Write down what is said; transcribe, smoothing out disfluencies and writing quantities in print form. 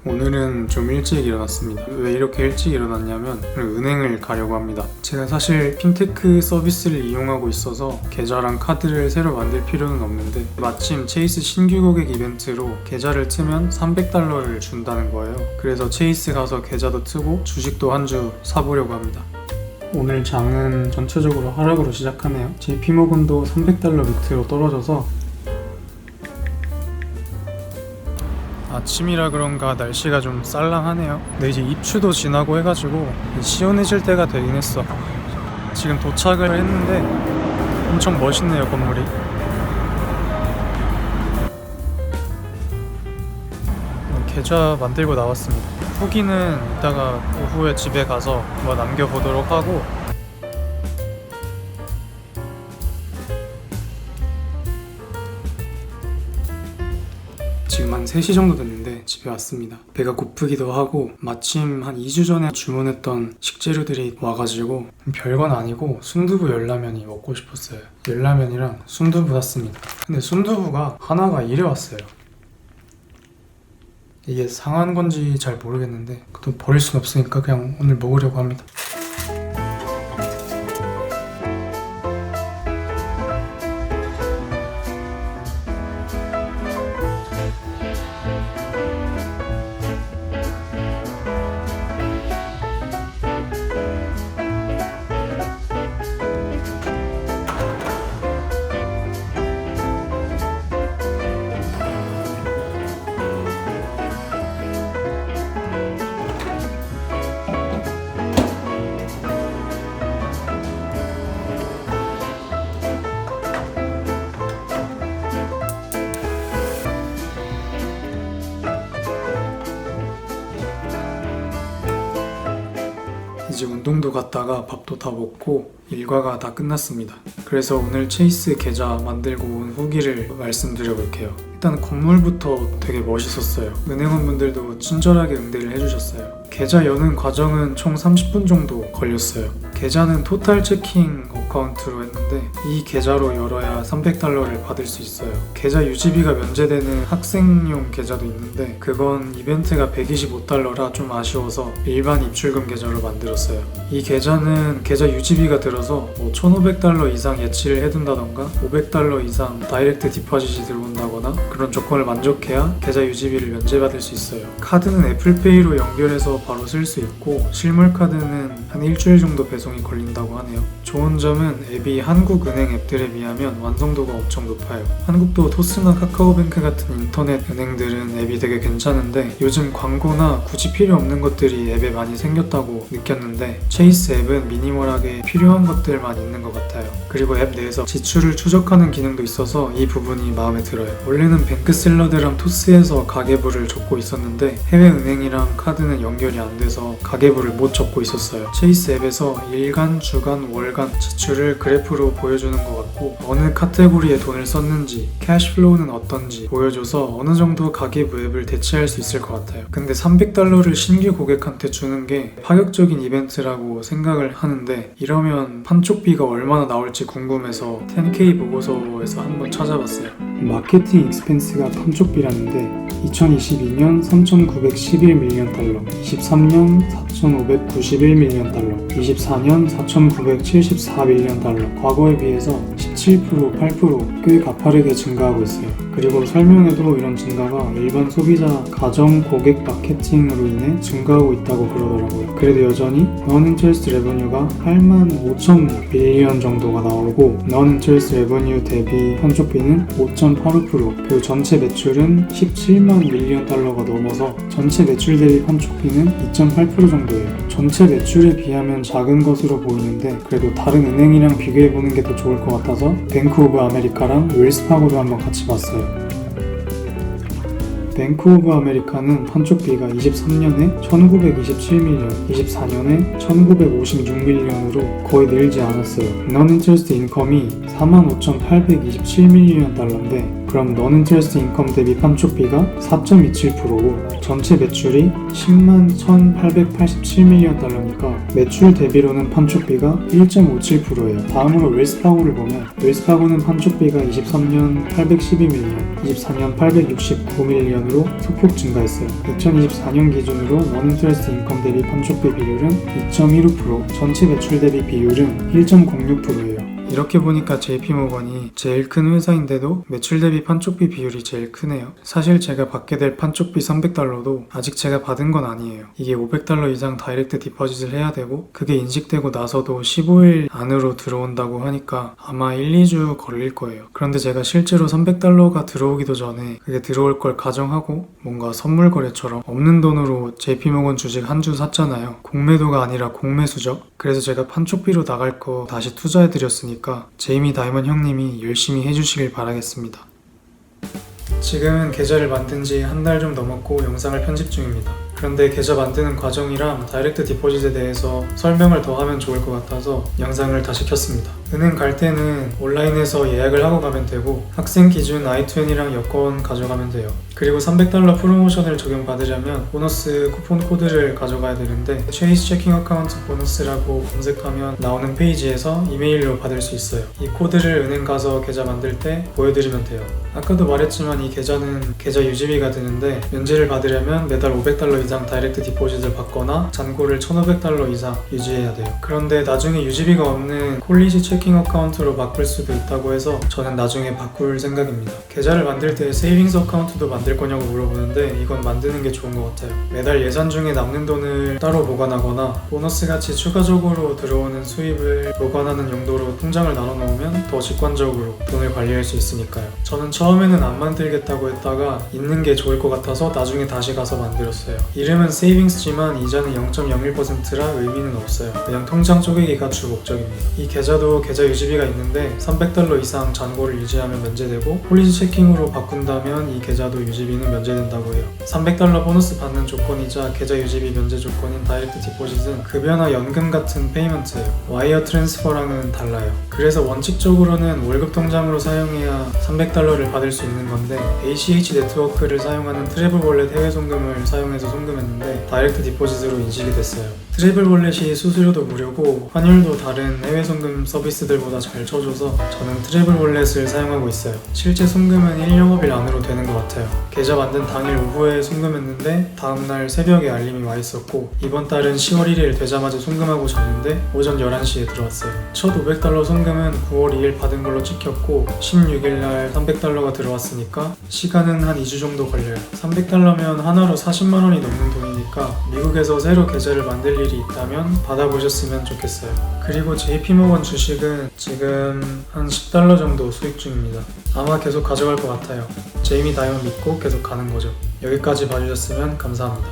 오늘은 좀 일찍 일어났습니다. 왜 이렇게 일찍 일어났냐면 은행을 가려고 합니다. 제가 사실 핀테크 서비스를 이용하고 있어서 계좌랑 카드를 새로 만들 필요는 없는데 마침 체이스 신규 고객 이벤트로 계좌를 트면 $300를 준다는 거예요. 그래서 체이스 가서 계좌도 트고 주식도 한 주 사보려고 합니다. 오늘 장은 전체적으로 하락으로 시작하네요. JP모건도 $300 밑으로 떨어져서 아침이라 그런가 날씨가 좀 쌀랑하네요. 근데 이제 입추도 지나고 해가지고 시원해질 때가 되긴 했어. 지금 도착을 했는데 엄청 멋있네요, 건물이. 계좌 만들고 나왔습니다. 후기는 이따가 오후에 집에 가서 뭐 남겨보도록 하고, 지금 한 3시 정도 됐는데 집에 왔습니다. 배가 고프기도 하고 마침 한 2주 전에 주문했던 식재료들이 와가지고 별건 아니고 순두부 열라면이 먹고 싶었어요. 열라면이랑 순두부 샀습니다. 근데 순두부가 하나가 이래 왔어요. 이게 상한 건지 잘 모르겠는데 또 버릴 순 없으니까 그냥 오늘 먹으려고 합니다. 이제 운동도 갔다가 밥도 다 먹고 일과가 다 끝났습니다. 그래서 오늘 체이스 계좌 만들고 온 후기를 말씀드려 볼게요. 일단 건물부터 되게 멋있었어요. 은행원분들도 친절하게 응대를 해주셨어요. 계좌 여는 과정은 총 30분 정도 걸렸어요. 계좌는 토탈 체킹 어카운트로 했는데 이 계좌로 열어야 $300를 받을 수 있어요. 계좌 유지비가 면제되는 학생용 계좌도 있는데 그건 이벤트가 $125라 좀 아쉬워서 일반 입출금 계좌로 만들었어요. 이 계좌는 계좌 유지비가 들어서 뭐 $1,500 이상 예치를 해둔다던가 $500 이상 다이렉트 디파짓이 들어온다거나 그런 조건을 만족해야 계좌 유지비를 면제받을 수 있어요. 카드는 애플페이로 연결해서 바로 쓸 수 있고 실물 카드는 한 일주일 정도 배송이 걸린다고 하네요. 좋은 점은 앱이 한국은행 앱들에 비하면 완성도가 엄청 높아요. 한국도 토스나 카카오뱅크 같은 인터넷 은행들은 앱이 되게 괜찮은데 요즘 광고나 굳이 필요 없는 것들이 앱에 많이 생겼다고 느꼈는데 체이스 앱은 미니멀하게 필요한 것들만 있는 것 같아요. 그리고 앱 내에서 지출을 추적하는 기능도 있어서 이 부분이 마음에 들어요. 원래는 뱅크샐러드랑 토스에서 가계부를 적고 있었는데 해외 은행이랑 카드는 연결이 안 돼서 가계부를 못 적고 있었어요. 체이스 앱에서 일간, 주간, 월간 지출을 그래프로 보여주는 것 같고 어느 카테고리에 돈을 썼는지 캐시플로우는 어떤지 보여줘서 어느 정도 가계부 앱을 대체할 수 있을 것 같아요. 근데 $300를 신규 고객한테 주는 게 파격적인 이벤트라고 생각을 하는데 이러면 판촉비가 얼마나 나올지 궁금해서 10K 보고서에서 한번 찾아봤어요. 마케팅 익스펜스가 판촉비라는데 2022년 $3,911밀리언, 23년 $4,591밀리언, 24년 $4,974밀리언, 과거에 비해서 17%, 8% 꽤 가파르게 증가하고 있어요. 그리고 설명에도 이런 증가가 일반 소비자 가정 고객 마케팅으로 인해 증가하고 있다고 그러더라고요. 그래도 여전히 non-interest revenue가 85,000빌리언 정도가 나오고 non-interest revenue 대비 판촉비는 5.85%, 그리고 전체 매출은 17만 밀리언 달러가 넘어서 전체 매출 대비 판촉비는 2.8% 정도예요. 전체 매출에 비하면 작은 것으로 보이는데 그래도 다른 은행이랑 비교해보는 게 더 좋을 것 같아서 뱅크 오브 아메리카랑 웰스파고도 한번 같이 봤어요. 뱅크 오브 아메리카는 판촉비가 23년에 1927밀리언, 24년에 1956밀리언으로 거의 늘지 않았어요. non-interest income이 45,827밀리언 달러인데 그럼 non-interest income 대비 판촉비가 4.27%고 전체 매출이 10만 1,887밀리언 달러니까 매출 대비로는 판촉비가 1.57%예요. 다음으로 웰스파고를 보면 웰스파고는 판촉비가 23년 812밀리언, 24년 869밀리언으로 소폭 증가했어요. 2024년 기준으로 non-interest income 대비 판촉비 비율은 2.15%, 전체 매출 대비 비율은 1.06%예요. 이렇게 보니까 JP모건이 제일 큰 회사인데도 매출 대비 판촉비 비율이 제일 크네요. 사실 제가 받게 될 판촉비 300달러도 아직 제가 받은 건 아니에요. 이게 500달러 이상 다이렉트 디퍼짓을 해야 되고 그게 인식되고 나서도 15일 안으로 들어온다고 하니까 아마 1, 2주 걸릴 거예요. 그런데 제가 실제로 300달러가 들어오기도 전에 그게 들어올 걸 가정하고 뭔가 선물 거래처럼 없는 돈으로 JP모건 주식 한 주 샀잖아요. 공매도가 아니라 공매수죠. 그래서 제가 판촉비로 나갈 거 다시 투자해드렸으니까 제이미 다이먼 형님이 열심히 해주시길 바라겠습니다. 지금은 계좌를 만든 지 한 달 좀 넘었고 영상을 편집 중입니다. 그런데 계좌 만드는 과정이랑 다이렉트 디포짓에 대해서 설명을 더 하면 좋을 것 같아서 영상을 다시 켰습니다. 은행 갈 때는 온라인에서 예약을 하고 가면 되고 학생 기준 I-20랑 여권 가져가면 돼요. 그리고 300달러 프로모션을 적용받으려면 보너스 쿠폰 코드를 가져가야 되는데 체이스 체킹 어카운트 보너스라고 검색하면 나오는 페이지에서 이메일로 받을 수 있어요. 이 코드를 은행 가서 계좌 만들 때 보여드리면 돼요. 아까도 말했지만 이 계좌는 계좌 유지비가 드는데 면제를 받으려면 매달 500달러 이상 다이렉트 디포짓을 받거나 잔고를 1,500달러 이상 유지해야 돼요. 그런데 나중에 유지비가 없는 콜리지 체킹 어카운트로 바꿀 수도 있다고 해서 저는 나중에 바꿀 생각입니다. 계좌를 만들 때 세이빙스 어카운트도 만들 거냐고 물어보는데 이건 만드는 게 좋은 것 같아요. 매달 예산 중에 남는 돈을 따로 보관하거나 보너스 같이 추가적으로 들어오는 수입을 보관하는 용도로 통장을 나눠 놓으면 더 직관적으로 돈을 관리할 수 있으니까요. 저는 처음에는 안 만들겠다고 했다가 있는 게 좋을 것 같아서 나중에 다시 가서 만들었어요. 이름은 세이빙스지만 이자는 0.01%라 의미는 없어요. 그냥 통장 쪼개기가 주 목적입니다. 이 계좌도 계좌 유지비가 있는데 300달러 이상 잔고를 유지하면 면제되고 폴리시 체킹으로 바꾼다면 이 계좌도 유지비는 면제된다고 해요. 300달러 보너스 받는 조건이자 계좌 유지비 면제 조건인 다이렉트 디포짓은 급여나 연금 같은 페이먼트예요. 와이어 트랜스퍼랑은 달라요. 그래서 원칙적으로는 월급 통장으로 사용해야 300달러를 받을 수 있는 건데 ACH 네트워크를 사용하는 트래블 월렛 해외 송금을 사용해서 송금했는데 다이렉트 디포짓으로 인식이 됐어요. 트래블 월렛이 수수료도 무료고 환율도 다른 해외 송금 서비스들보다 잘 쳐줘서 저는 트래블 월렛을 사용하고 있어요. 실제 송금은 1영업일 안으로 되는 것 같아요. 계좌 만든 당일 오후에 송금했는데 다음날 새벽에 알림이 와 있었고 이번 달은 10월 1일 되자마자 송금하고 잤는데 오전 11시에 들어왔어요. 첫 500달러 송금은 9월 2일 받은 걸로 찍혔고 16일날 300달러가 들어왔으니까 시간은 한 2주 정도 걸려요. 300달러면 하나로 40만원이 넘는 돈이니까 미국에서 새로 계좌를 만들 일이 있다면 받아보셨으면 좋겠어요. 그리고 JP모건 주식은 지금 한 10달러 정도 수익 중입니다. 아마 계속 가져갈 것 같아요. 제이미 다이먼 믿고 계속 가는 거죠. 여기까지 봐주셨으면 감사합니다.